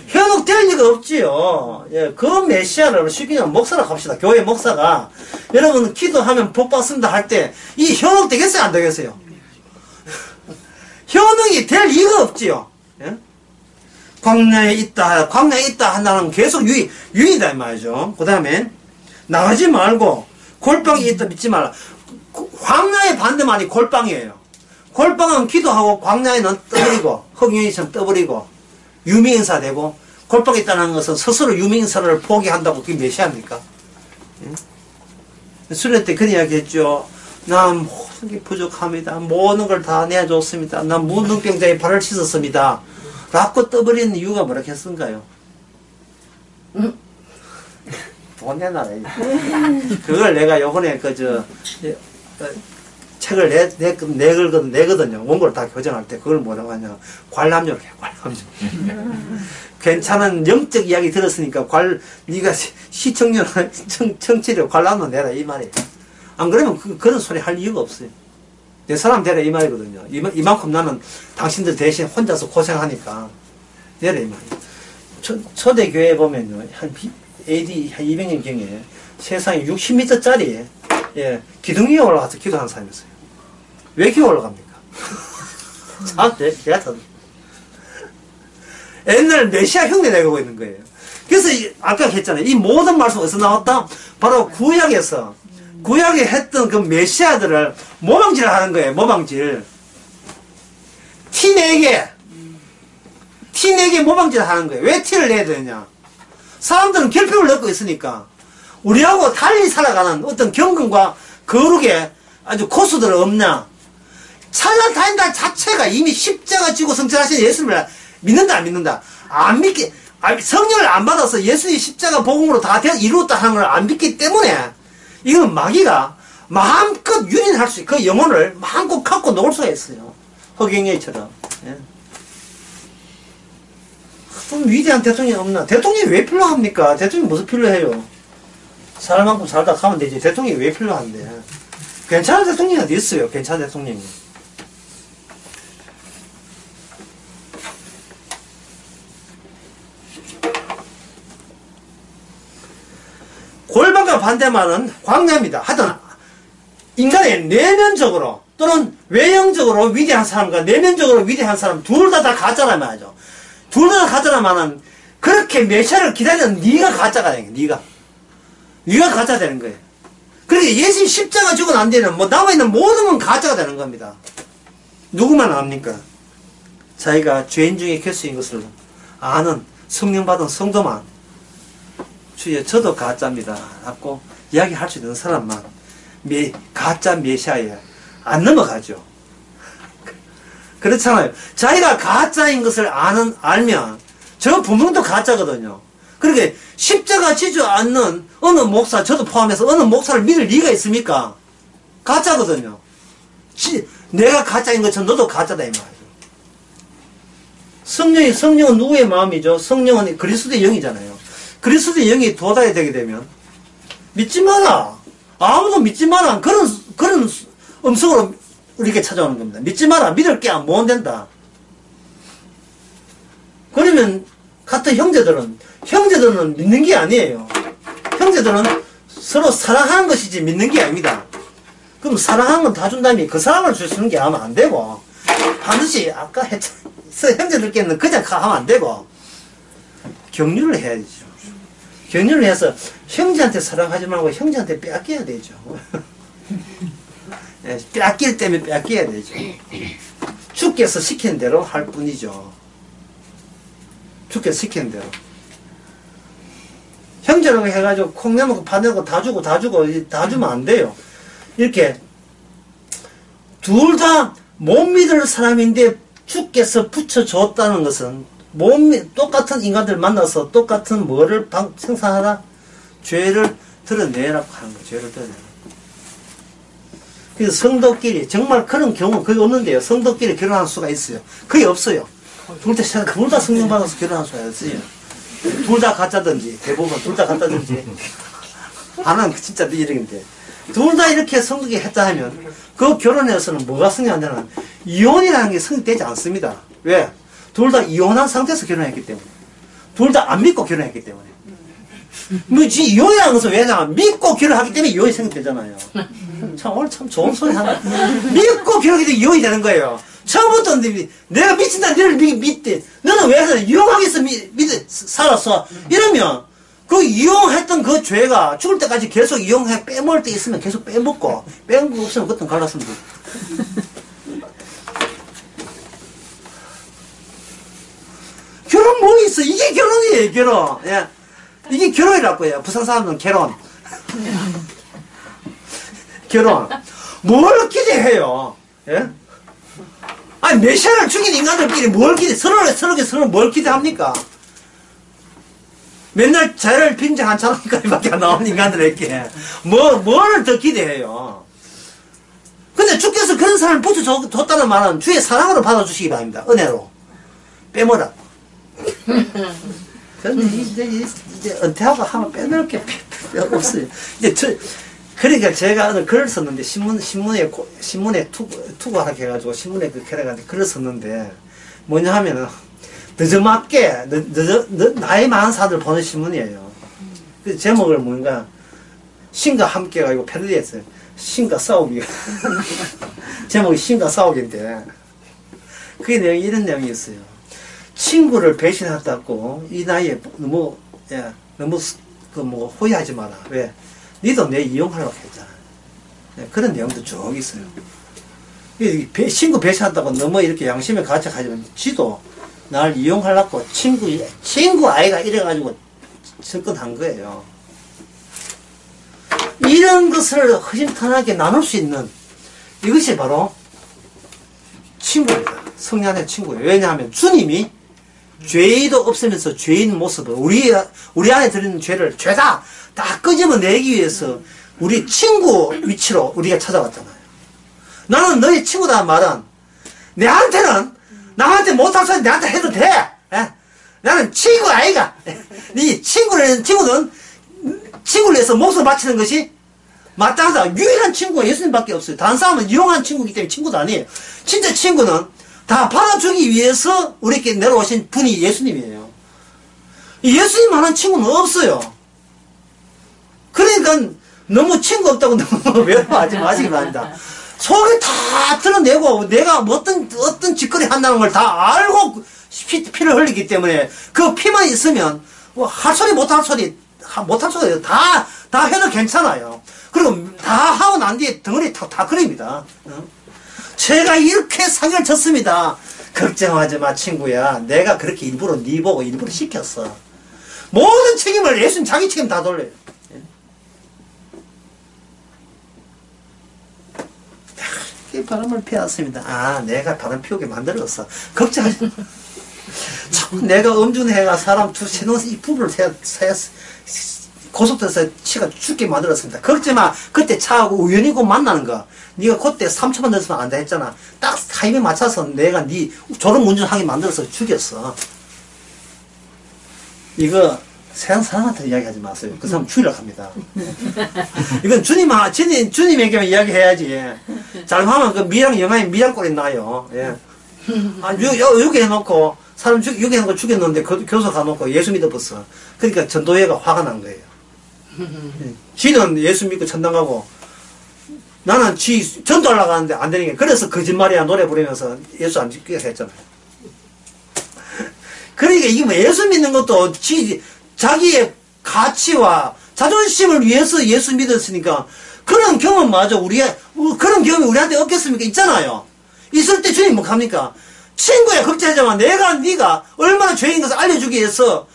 현혹될 리가 없지요. 예, 그 메시아를 쉽게 그냥 목사라고 합시다. 교회 목사가 여러분 기도하면 복 받습니다 할 때 이 현혹되겠어요, 안 되겠어요? 현혹이 될 리가 없지요. 예? 광야에 있다 한다는 건 계속 유의다 이 말이죠. 그 다음에 나가지 말고 골방에 있다 믿지 말라. 광야의 반대말이 골방이에요. 골방은 기도하고 광야에는 떠버리고 흑유인처럼 떠버리고 유명인사 되고, 골방에 있다는 것은 스스로 유명인사를 포기한다고 그게 메시아입니까? 예? 수련 때 그런 이야기 했죠. 난 모든 게 부족합니다. 모든 걸 다 내줬습니다. 난 무능병자의 발을 씻었습니다. 라고 떠버리는 이유가 뭐라 했던가요? 돈 내놔라. 그걸 내가 요번에 책을 내거든요. 원고를 다 교정할 때 그걸 뭐라고 하냐. 관람료를 해, 관람료. 괜찮은 영적 이야기 들었으니까 네가 시청료, 청취료 관람료 내라 이 말이에요. 안 그러면 그런 소리 할 이유가 없어요. 내 사람 되라 이 말이거든요. 이만큼 나는 당신들 대신 혼자서 고생하니까 내라 이 말이에요. 초대교회에 보면요, 한 AD 한 200년 경에 세상에 60m짜리 예, 기둥 위에 올라가서 기도하는 사람이 있어요. 왜 기어 올라갑니까? 참, 제가 참. 옛날 메시아 흉내 내고 있는 거예요. 그래서 아까 했잖아요. 이 모든 말씀 어디서 나왔다? 바로 구약에서, 구약에 했던 그 메시아들을 모방질을 하는 거예요. 모방질. 티 티 내게 모방질 하는 거예요. 왜 티를 내야 되느냐? 사람들은 결핍을 넣고 있으니까 우리하고 달리 살아가는 어떤 경건과 거룩에 아주 고수들 없냐? 찾아다닌다 자체가 이미 십자가 지고 성천하신 예수님을 믿는다 안 믿는다? 안 믿기, 성령을 안 받아서 예수의 십자가 복음으로 다 이루었다 하는 걸 안 믿기 때문에 이건 마귀가 마음껏 유린할 수 있고 그 영혼을 마음껏 갖고 놀 수가 있어요. 허경영처럼. 예. 좀 위대한 대통령이 없나? 대통령이 왜 필요합니까? 대통령이 무슨 필요해요? 살 만큼 살다 가면 되지. 대통령이 왜 필요한데? 괜찮은 대통령이 어디 있어요? 괜찮은 대통령이. 골방과 반대만은 광야입니다. 하여튼 인간의 내면적으로 또는 외형적으로 위대한 사람과 내면적으로 위대한 사람 둘 다 가짜란 말이죠. 둘 다 가짜라면은 그렇게 메시아를 기다리는 네가 가짜가 되는 거예요. 네가 가짜 되는 거예요. 그러니까 예수 십자가 죽은 안 되는 뭐 남아있는 모든 건 가짜가 되는 겁니다. 누구만 압니까? 자기가 죄인 중에 개수인 것을 아는 성령 받은 성도만 주여 저도 가짜입니다 하고 이야기할 수 있는 사람만 가짜 메시아에 안 넘어가죠. 그렇잖아요. 자기가 가짜인 것을 알면 저 분명도 가짜거든요. 그러니까 십자가 지지 않는 어느 목사, 저도 포함해서 어느 목사를 믿을 리가 있습니까? 가짜거든요. 내가 가짜인 것처럼 너도 가짜다 이 말이죠. 성령은 누구의 마음이죠? 성령은 그리스도의 영이잖아요. 그리스도의 영이 도달이 되게 되면 믿지 마라. 아무도 믿지 마라. 그런 음성으로 우리에게 찾아오는 겁니다. 믿지 마라. 믿을 게 못 된다. 그러면 같은 형제들은 믿는 게 아니에요. 형제들은 서로 사랑하는 것이지 믿는 게 아닙니다. 그럼 사랑하는 건 다 준다면 그 사랑을 주시는 게 하면 안 되고 반드시 아까 했잖아요. 형제들께는 그냥 하면 안 되고 격려를 해야죠. 격려를 해서 형제한테 사랑하지 말고 형제한테 빼앗겨야 되죠. 빼앗길 때문에 빼앗겨야 되죠. 주께서 시킨 대로 할 뿐이죠. 주께서 시킨 대로. 형제라고 해가지고 콩 내먹고 파 내고 다 주고 다 주면 안 돼요. 이렇게 둘 다 못 믿을 사람인데 주께서 붙여줬다는 것은 똑같은 인간들 만나서 똑같은 뭐를 생산하라? 죄를 드러내라고 하는 거예요. 죄를 드러내라. 그래서 성도끼리 정말 그런 경우 거의 없는데요. 성도끼리 결혼할 수가 있어요. 거의 없어요. 둘 다 성령 받아서 결혼할 수가 있어요. 둘 다 가짜든지 대부분 둘 다 가짜든지 하나는 진짜 이런데 둘 다 이렇게 성득이 했다 하면 그 결혼에서는 뭐가 성립하냐면 이혼이라는 게 성립되지 않습니다. 왜? 둘 다 이혼한 상태에서 결혼했기 때문에 둘 다 안 믿고 결혼했기 때문에 이혼이라는 것은 왜냐면 믿고 결혼하기 때문에 이혼이 성립되잖아요. 참 오늘 참 좋은 소리 하나 믿고 결혼하기 때문에 이혼이 되는 거예요. 처음부터 내가 미친다 너를 믿대 너는 왜 이혼하기 위해서 살았어 이러면 그 이용했던 그 죄가 죽을 때까지 계속 이용해 빼먹을 때 있으면 계속 빼먹고 빼먹은 거 없으면 그때 갈랐으면 돼. 결혼 뭐 있어? 이게 결혼이에요. 결혼. 예. 이게 결혼이라고 해요. 부산 사람들은 결혼. 결혼. 뭘 기대해요? 예? 아니 메시아를 죽인 인간들끼리 뭘 기대? 서로 뭘 기대합니까? 맨날 자유를 빙장한 사람까지밖에 안 나오는 인간들에게 뭘 더 기대해요? 근데 주께서 그런 사람을 붙여줬다는 말은 주의 사랑으로 받아주시기 바랍니다. 은혜로. 빼먹어라. 그런데 이제 은퇴하고 하면 빼놓을 게 없어요. 그러니까 제가 오늘 글을 썼는데, 신문에 투고하라 해가지고, 신문에 글을 썼는데, 뭐냐 하면은, 늦어맞게, 나이 많은 사람들 보는 신문이에요. 그 제목을 뭔가, 신과 함께가 이거 패러디했어요. 신과 싸우기. 제목이 신과 싸우기인데, 그게 이런 내용이었어요. 친구를 배신했다고, 이 나이에 너무 호의하지 마라. 왜? 니도 내 이용하려고 했잖아. 그런 내용도 쭉 있어요. 친구 배신한다고 너무 이렇게 양심에 가책하지만 지도 날 이용하려고 친구 아이가 이래가지고 접근한 거예요. 이런 것을 허심탄회하게 나눌 수 있는 이것이 바로 친구입니다. 성령 안의 친구예요. 왜냐하면 주님이 죄도 없으면서 죄인 모습을 우리 안에 들어있는 죄를 죄다 다 끄집어내기 위해서 우리 친구 위치로 우리가 찾아왔잖아요. 나는 너희 친구다 말은 내한테는 남한테 못할 소리 내한테 해도 돼. 에? 나는 친구 아이가. 네 친구는 친구를 위해서 목숨 바치는 것이 마땅하다. 유일한 친구가 예수님밖에 없어요. 다른 사람은 이용한 친구이기 때문에 친구도 아니에요. 진짜 친구는 다 받아주기 위해서 우리에게 내려오신 분이 예수님이에요. 예수님만한 친구는 없어요. 그러니까 너무 친구 없다고 너무 외로워하지 마시기 바랍니다. 속에 다 드러내고 내가 어떤 짓거리 한다는 걸 다 알고 피를 흘리기 때문에 그 피만 있으면 뭐 할 소리 못할 소리 다 해도 괜찮아요. 그리고 다 하고 난 뒤에 덩어리 다 그립니다. 제가 이렇게 사기를 쳤습니다. 걱정하지 마 친구야. 내가 그렇게 일부러 네 보고 일부러 시켰어. 모든 책임을 예수님 자기 책임 다 돌려요. 바람을 피웠습니다. 아, 내가 바람 피우게 만들었어. 걱정하지 마. 자꾸 내가 음주해가 사람 두세 놈이 부부를 고속도로에서 치가 죽게 만들었습니다. 걱정 마. 그때 차하고 우연히 곧 만나는 거. 네가 그때 3초만 넣었으면 안 돼 했잖아. 딱 타이밍 맞춰서 내가 네 졸음 운전하게 만들어서 죽였어. 이거 세상 사람한테 이야기하지 마세요. 그 사람 죽이려고 합니다. 이건 주님에게만 이야기해야지. 잘못하면 그 영화에 미량꼴이 나요. 예. 아, 여기 해놓고, 사람 여기 해놓고 죽였는데, 교수 가놓고 예수 믿어봤어. 그러니까 전도회가 화가 난 거예요. 지는 예수 믿고 천당 가고, 나는 지 전도하려고 하는데 안 되는 게, 그래서 거짓말이야 노래 부르면서 예수 안 믿게 했잖아요. 그러니까 이게 뭐 예수 믿는 것도 자기의 가치와 자존심을 위해서 예수 믿었으니까 그런 경험마저 그런 경험이 우리한테 없겠습니까? 있잖아요. 있을 때 주님 뭐 합니까? 친구야 걱정하지 마. 네가 얼마나 죄인 것을 알려주기 위해서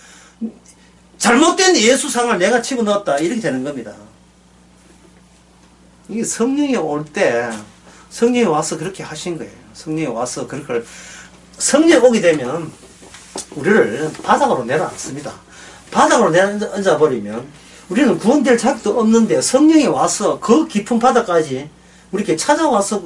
잘못된 예수상을 내가 집어넣었다. 이렇게 되는 겁니다. 이게 성령이 올 때 성령이 와서 그렇게 하신 거예요. 성령이 와서 성령이 오게 되면 우리를 바닥으로 내려앉습니다. 바닥으로 내려앉아버리면 우리는 구원될 자격도 없는데 성령이 와서 그 깊은 바닥까지 우리에게 찾아와서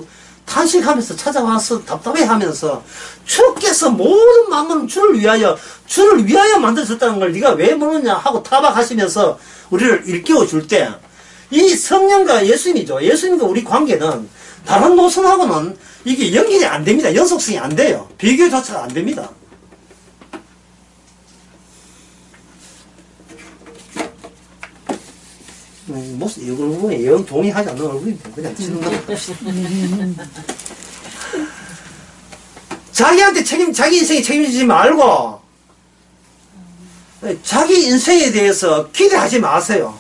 탄식하면서 찾아와서 답답해하면서 주께서 모든 만물은 주를 위하여 만들어졌다는 걸 네가 왜 모르냐 하고 타박하시면서 우리를 일깨워 줄 때 이 성령과 예수님이죠. 예수님과 우리 관계는 다른 노선하고는 이게 연결이 안 됩니다. 연속성이 안 돼요. 비교 자체가 안 됩니다. 이 얼굴에 영 동의하지 않는 얼굴인데 그냥 치는 거. 자기한테 자기 인생에 책임지지 말고 자기 인생에 대해서 기대하지 마세요.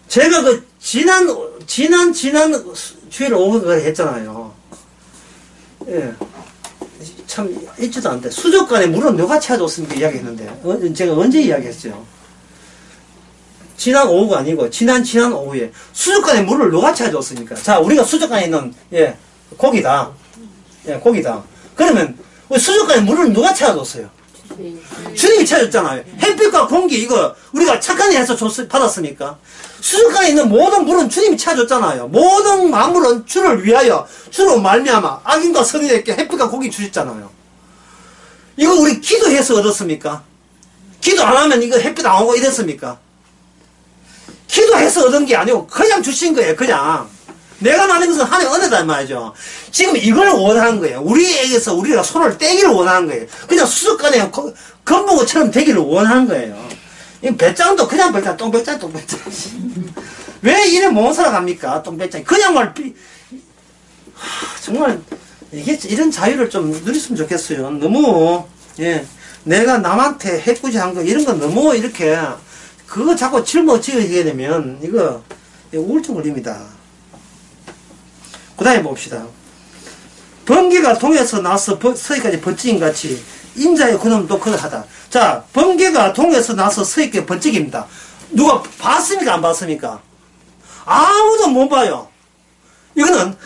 제가 그 지난 주일에 오고 그걸 했잖아요. 예. 참 있지도 않대. 수족관에 물은 누가 채워줬습니까? 이야기했는데 제가 언제 이야기했죠? 지난 오후가 아니고 지난 오후에 수족관에 물을 누가 채워줬습니까? 자, 우리가 수족관에 있는 고기다. 고기다. 그러면 수족관에 물을 누가 채워줬어요? 주님이 채워줬잖아요. 햇빛과 공기 이거 우리가 착한 일 해서 받았습니까? 수족관에 있는 모든 물은 주님이 채워줬잖아요. 모든 만물은 주를 위하여 주로 말미암아 악인과 선인에게 햇빛과 공기 주셨잖아요. 이거 우리 기도해서 얻었습니까? 기도 안 하면 이거 햇빛 안 오고 이랬습니까? 기도해서 얻은 게 아니고 그냥 주신 거예요. 그냥 내가 말하는 것은 하나님의 은혜다 말이죠. 지금 이걸 원하는 거예요. 우리에게서 우리가 손을 떼기를 원하는 거예요. 그냥 수족관에 건붕어처럼 되기를 원하는 거예요. 이 배짱도 그냥 배짱, 똥배짱. 왜 이래 못 살아갑니까? 똥배짱. 그냥 정말 이런 자유를 좀 누렸으면 좋겠어요. 너무 내가 남한테 해꾸지한 거 이런 거 너무 이렇게 그거 자꾸 짊어지게 되면 이거 우울증 걸립니다. 그 다음에 봅시다. 번개가 동에서 나서 서해까지 버찌인 같이 인자의 그놈도 그러하다. 자, 번개가 동에서 나서 서있게 번쩍입니다. 누가 봤습니까? 안 봤습니까? 아무도 못 봐요. 이거는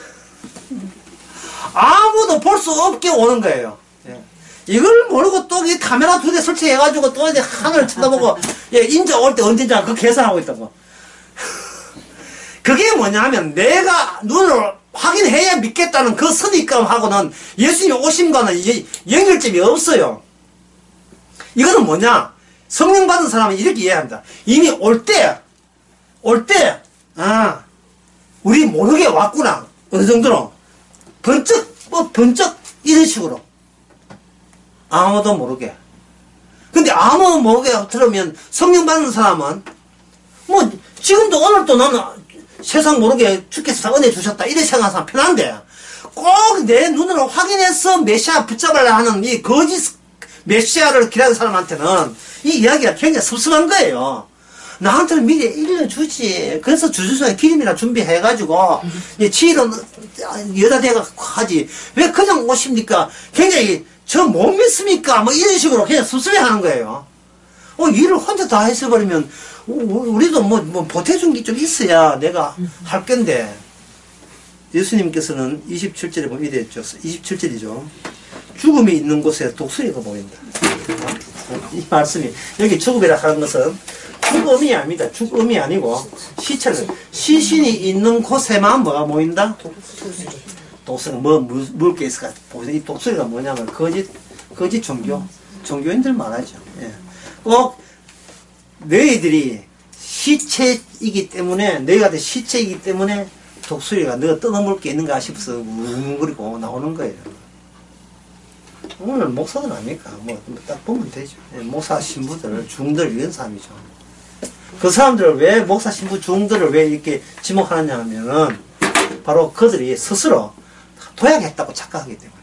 아무도 볼 수 없게 오는 거예요. 예. 이걸 모르고 또 이 카메라 2대 설치해가지고 또 이제 하늘을 쳐다보고 예, 인자 올 때 언제인지 그 계산하고 있다고. 그게 뭐냐면 내가 눈으로 확인해야 믿겠다는 그 선입감하고는 예수님 오심과는 연결점이 없어요. 이거는 뭐냐? 성령 받은 사람은 이렇게 이해합니다. 이미 올 때, 우리 모르게 왔구나. 어느 정도로. 번쩍, 이런 식으로. 아무도 모르게. 근데 아무도 모르게 들으면 성령 받는 사람은, 뭐, 지금도 오늘도 나는 세상 모르게 주께서 은혜 주셨다. 이렇게 생각하는 사람 편한데, 꼭 내 눈으로 확인해서 메시아 붙잡으려 하는 이 거짓 메시아를 기다리는 사람한테는 이 이야기가 굉장히 섭섭한 거예요. 나한테는 미리 일러주지. 그래서 주주소에 기름이나 준비해가지고, 지혜는 여자 대가 하지. 왜 그냥 오십니까? 굉장히, 저 못 믿습니까? 뭐 이런 식으로 그냥 섭섭해 하는 거예요. 일을 혼자 다 해서버리면, 우리도 뭐 보태준 게 좀 있어야 내가 할 건데. 예수님께서는 27절에 보면 이래 했죠. 27절이죠. 죽음이 있는 곳에 독수리가 보인다. 이 말씀이, 여기 죽음이라 하는 것은 죽음이 아닙니다. 죽음이 아니고, 시체는, 시신이 있는 곳에만 뭐가 보인다? 독수리. 뭘 게 있을까? 이 독수리가 뭐냐면, 거짓 종교인들 말하죠. 예. 꼭, 너희들이 시체이기 때문에, 너희가 시체이기 때문에, 독수리가 너가 뜯어먹을 게 있는가 싶어서 웅웅거리고 나오는 거예요. 오늘 목사들 아닙니까? 딱 보면 되죠. 목사, 신부들, 중들, 이런 사람이죠. 그 사람들을 왜, 목사, 신부, 중들을 왜 이렇게 지목하느냐 하면은, 바로 그들이 스스로 도약했다고 착각하기 때문에.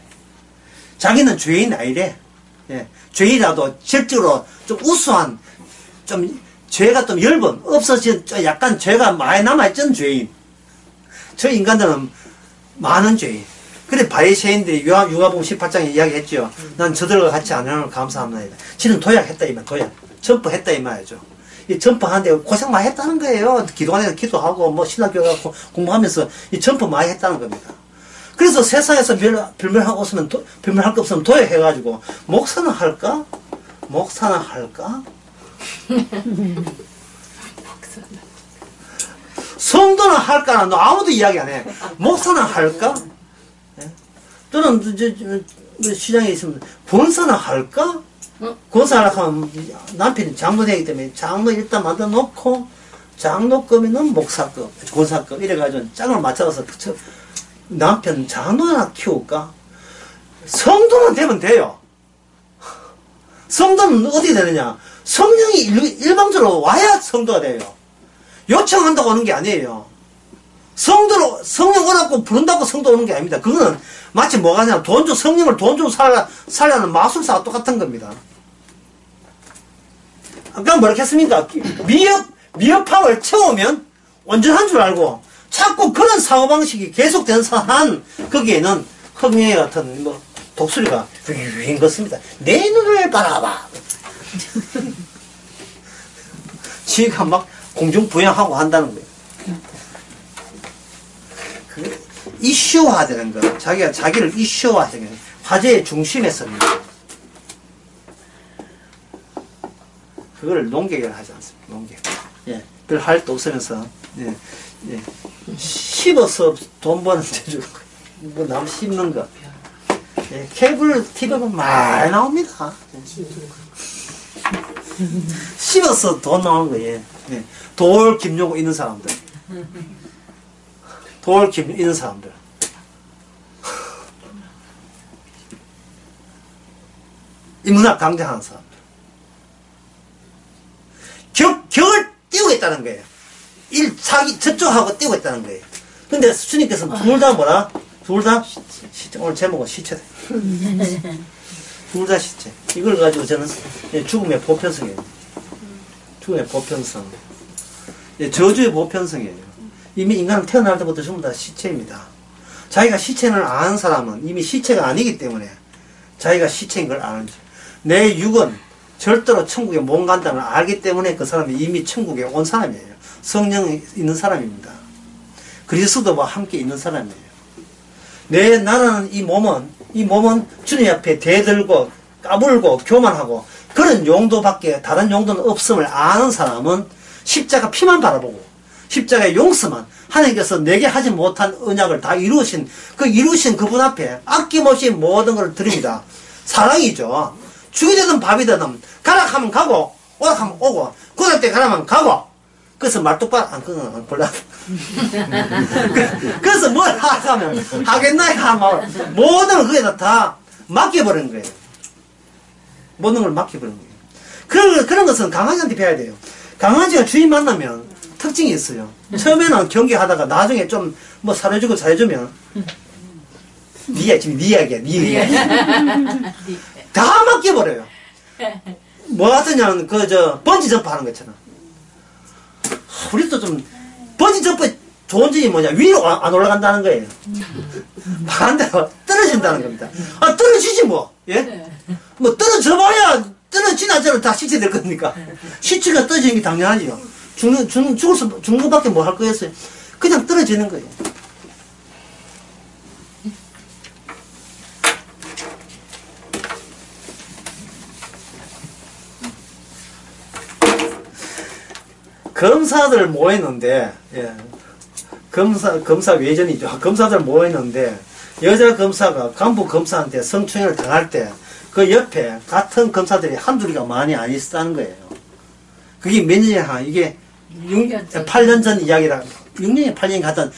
자기는 죄인 아니래. 예. 죄인이라도 실제로 좀 우수한, 죄가 좀 엷은, 없어진, 약간 죄가 많이 남아있던 죄인. 저 인간들은 많은 죄인. 그래 바리새인들이 요한복음 18장에 이야기했죠. 난 저들과 같이 안 하는 걸 감사합니다. 지는 도약했다 이 말, 도약. 점프했다 이 말이죠. 이 점프하는데 고생 많이 했다는 거예요. 기도원에서 기도하고 뭐 신학교에 공부하면서 이 점프 많이 했다는 겁니다. 그래서 세상에서 별말할 거 없으면 도약해가지고 목사는 할까? 성도는 할까는 너 아무도 이야기 안 해. 목사는 할까? 또는 시장에 있으면 권사는 할까? 권사하려고 하면 남편이 장로 되기 때문에 장로 일단 만들어 놓고 장로급이면 목사급, 권사급 이래가지고 짝을 맞춰서 남편 장로나 키울까? 성도는 되면 돼요. 성도는 어디 되느냐? 성령이 일방적으로 와야 성도가 돼요. 요청한다고 오는 게 아니에요. 성령 오라고 부른다고 성도 오는 게 아닙니다. 그거는 마치 뭐가 냐 성령을 돈 주고 살라는 마술사와 똑같은 겁니다. 아까 뭐라 했습니까? 미흡함을 채우면 온전한 줄 알고 자꾸 그런 사고방식이 계속되는 한 거기에는 흑명의 같은 독수리가 윙 걷습니다. 내 눈을 바라봐. 지가 막 공중부양하고 한다는 거예요. 이슈화되는 거. 자기를 이슈화되는 거. 화제의 중심에 섭니다. 그거를 농객이라 하지 않습니다. 농객. 예. 별 할 도 없으면서, 예. 씹어서 돈 버는 재주. 남 씹는 거. 예. 케이블 TV 보면 많이 나옵니다. 씹어서 돈 나오는 거예요. 예. 돌 김용고 있는 사람들. 있는 사람들. 인문학 강좌하는 사람들. 격을 띄우겠다는 거예요. 저쪽하고 띄우겠다는 거예요. 근데 주님께서는 둘 다 뭐라? 둘 다? 시체. 오늘 제목은 시체. 둘 다 시체. 이걸 가지고 저는 죽음의 보편성이에요. 죽음의 보편성. 저주의 보편성이에요. 이미 인간은 태어날 때부터 전부 다 시체입니다. 자기가 시체를 아는 사람은 이미 시체가 아니기 때문에 자기가 시체인 걸 아는지. 내 육은 절대로 천국에 못 간다는 걸 알기 때문에 그 사람이 이미 천국에 온 사람이에요. 성령이 있는 사람입니다. 그리스도와 함께 있는 사람이에요. 나는 이 몸은 주님 앞에 대들고 까불고 교만하고 그런 용도밖에 다른 용도는 없음을 아는 사람은 십자가 피만 바라보고 십자가의 용서만 하나님께서 내게 하지 못한 언약을 다 이루신 그분 앞에 아낌없이 모든 걸 드립니다. 사랑이죠. 죽이 되든 밥이 되든 가라 하면 가고 오라 하면 오고 고날 때 가라면 가고. 그래서 말뚝바로 그건 몰라. 그래서 뭘 하면 하겠나 하면 모든 걸 거기다 다 맡겨버리는 거예요. 모든 걸 맡겨버리는 거예요. 그런 것은 강아지한테 배워야 돼요. 강아지가 주인 만나면 특징이 있어요. 처음에는 경계하다가 나중에 좀 뭐 사려주고 잘해주면 지금 네 이야기야. 다 맡겨버려요. 뭐 같으냐면 번지 점프 하는 것처럼. 우리도 좀 번지 점프 좋은 점이 뭐냐, 위로 안 올라간다는 거예요. 반대로 떨어진다는 겁니다. 떨어지지 뭐. 예? 뭐 떨어져봐야 떨어지나 저나 다 시체 될 겁니까? 시체가 떨어지는 게 당연하지요. 죽는 것밖에 뭐 할 거였어요. 그냥 떨어지는 거예요. 검사들 모였는데, 예. 검사 외전이죠. 검사들 모였는데, 여자 검사가 간부 검사한테 성추행을 당할 때, 그 옆에 같은 검사들이 한둘이가 많이 안 있었다는 거예요. 그게 몇 년이야? 이게 8년 전 이야기라, 6년이 8년이 같은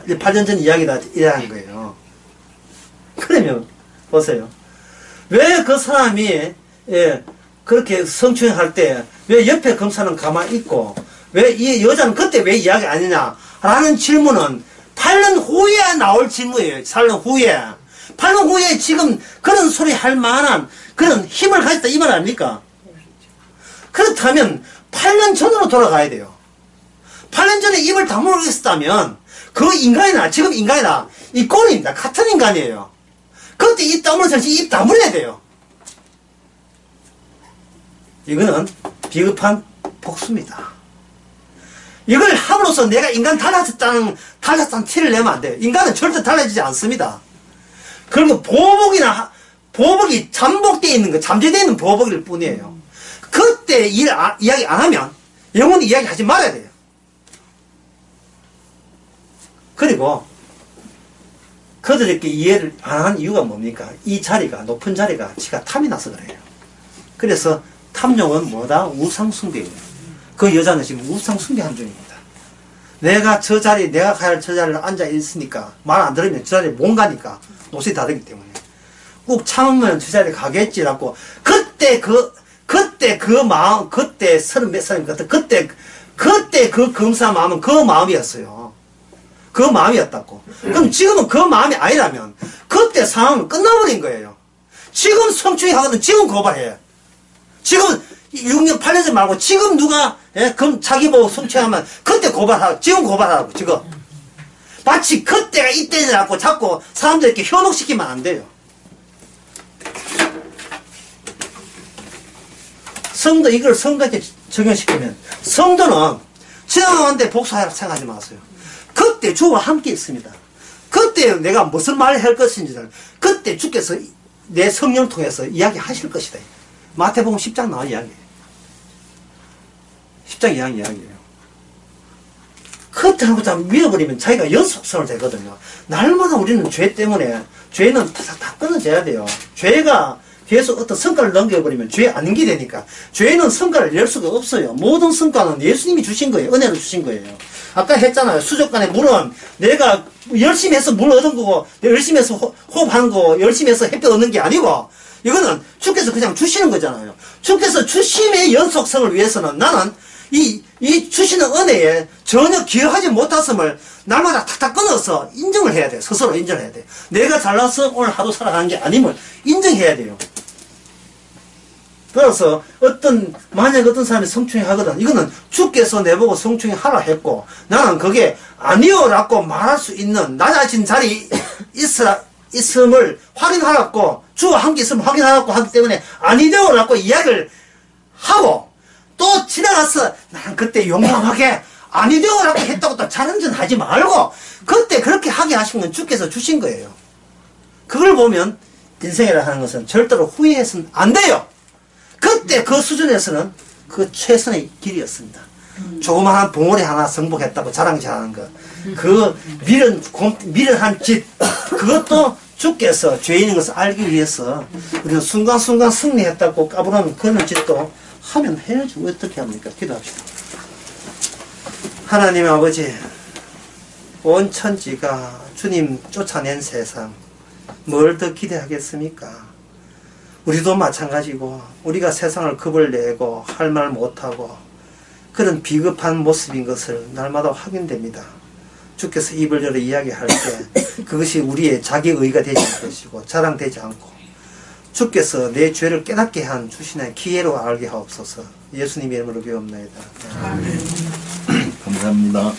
8년 전 이야기다, 이라는 거예요. 그러면, 보세요. 왜 그 사람이, 예, 그렇게 성추행할 때, 왜 옆에 검사는 가만히 있고, 왜 이 여자는 그때 왜 이야기 안 했냐? 라는 질문은 8년 후에 나올 질문이에요. 8년 후에. 8년 후에 지금 그런 소리 할 만한 그런 힘을 가졌다 이 말 아닙니까? 그렇다면 8년 전으로 돌아가야 돼요. 8년 전에 입을 다물고 있었다면 그 인간이나 지금 인간이나 이 꼴입니다. 같은 인간이에요. 그때 입 다물어서 입 다물어야 돼요. 이거는 비겁한 복수입니다. 이걸 함으로써 내가 인간 달라졌다는 티를 내면 안 돼요. 인간은 절대 달라지지 않습니다. 그리고 보복이 잠복되어 있는 거, 잠재되어 있는 보복일 뿐이에요. 그때 이야기 안 하면 영원히 이야기 하지 말아야 돼요. 그리고 그들에게 이해를 안 한 이유가 뭡니까? 이 자리가, 높은 자리가 지가 탐이 나서 그래요. 그래서 탐욕은 뭐다? 우상숭배예요. 그 여자는 지금 우상숭배한 중입니다. 내가 내가 가야 할 저 자리를 앉아 있으니까, 말 안 들으면 저 자리에 못 가니까, 노선이 다르기 때문에. 꼭 참으면 저 자리에 가겠지라고, 그때 마음, 그때 30몇 살입니다. 그때 그 검사 마음은 그 마음이었어요. 그 마음이었다고. 그럼 지금은 그 마음이 아니라면, 그때 상황은 끝나버린 거예요. 지금 성추행 하거든, 지금 고발해. 지금, 6년, 8년 전 말고 지금 누가 그럼 자기 보고 성추행하면 그때 고발하라고. 지금 고발하라고. 지금. 마치 그때가 이때라고 자꾸 사람들에게 현혹시키면 안 돼요. 이걸 성도한테 적용시키면 성도는 지나가는데 복수하라고 생각하지 마세요. 그때 주와 함께 있습니다. 그때 내가 무슨 말을 할 것인지를 그때 주께서 내 성령을 통해서 이야기하실 것이다. 마태복음 10장 나온 이야기예요. 10장 이야기예요. 그때부터 밀어버리면 자기가 연속성을 되거든요. 날마다 우리는 죄 때문에, 죄는 다 끊어져야 돼요. 죄가 계속 어떤 성과를 넘겨버리면 죄 아닌 게 되니까. 죄는 성과를 낼 수가 없어요. 모든 성과는 예수님이 주신 거예요. 은혜로 주신 거예요. 아까 했잖아요. 수족관의 물은 내가 열심히 해서 물 얻은 거고, 열심히 해서 호흡하는 거고, 열심히 해서 햇볕 얻는 게 아니고, 이거는 주께서 그냥 주시는 거잖아요. 주께서 주심의 연속성을 위해서는 나는 이 주시는 은혜에 전혀 기여하지 못했음을 날마다 탁탁 끊어서 인정을 해야 돼요. 스스로 인정을 해야 돼요. 내가 잘나서 오늘 하루 살아가는 게 아님을 인정해야 돼요. 그래서 만약 어떤 사람이 성추행 하거든. 이거는 주께서 내보고 성추행 하라 했고, 나는 그게 아니요라고 말할 수 있는 낮아진 자리 있음을 확인하라고 주와 함께 있으면 확인하고 하기 때문에 아니 되어라고 이야기를 하고 또 지나가서 나는 그때 용감하게 아니 되어라고 했다고 또 자랑전 하지 말고 그때 그렇게 하게 하신 건 주께서 주신 거예요. 그걸 보면 인생이라 하는 것은 절대로 후회해서는 안 돼요. 그때 그 수준에서는 그 최선의 길이었습니다. 조그마한 봉오리 하나 성복했다고 자랑 잘하는 거. 그 미련한 짓, 그것도 주께서 죄인인 것을 알기 위해서 우리는 순간순간 승리했다고 까부는 그런 짓도 하면 해야지. 어떻게 합니까? 기도합시다. 하나님 아버지, 온 천지가 주님 쫓아낸 세상, 뭘 더 기대하겠습니까? 우리도 마찬가지고 우리가 세상을 겁을 내고 할 말 못하고 그런 비겁한 모습인 것을 날마다 확인됩니다. 주께서 입을 열어 이야기할 때 그것이 우리의 자기의가 되지 않으시고 자랑되지 않고 주께서 내 죄를 깨닫게 한 주신의 기회로 알게 하옵소서. 예수님의 이름으로 기도합니다. 감사합니다.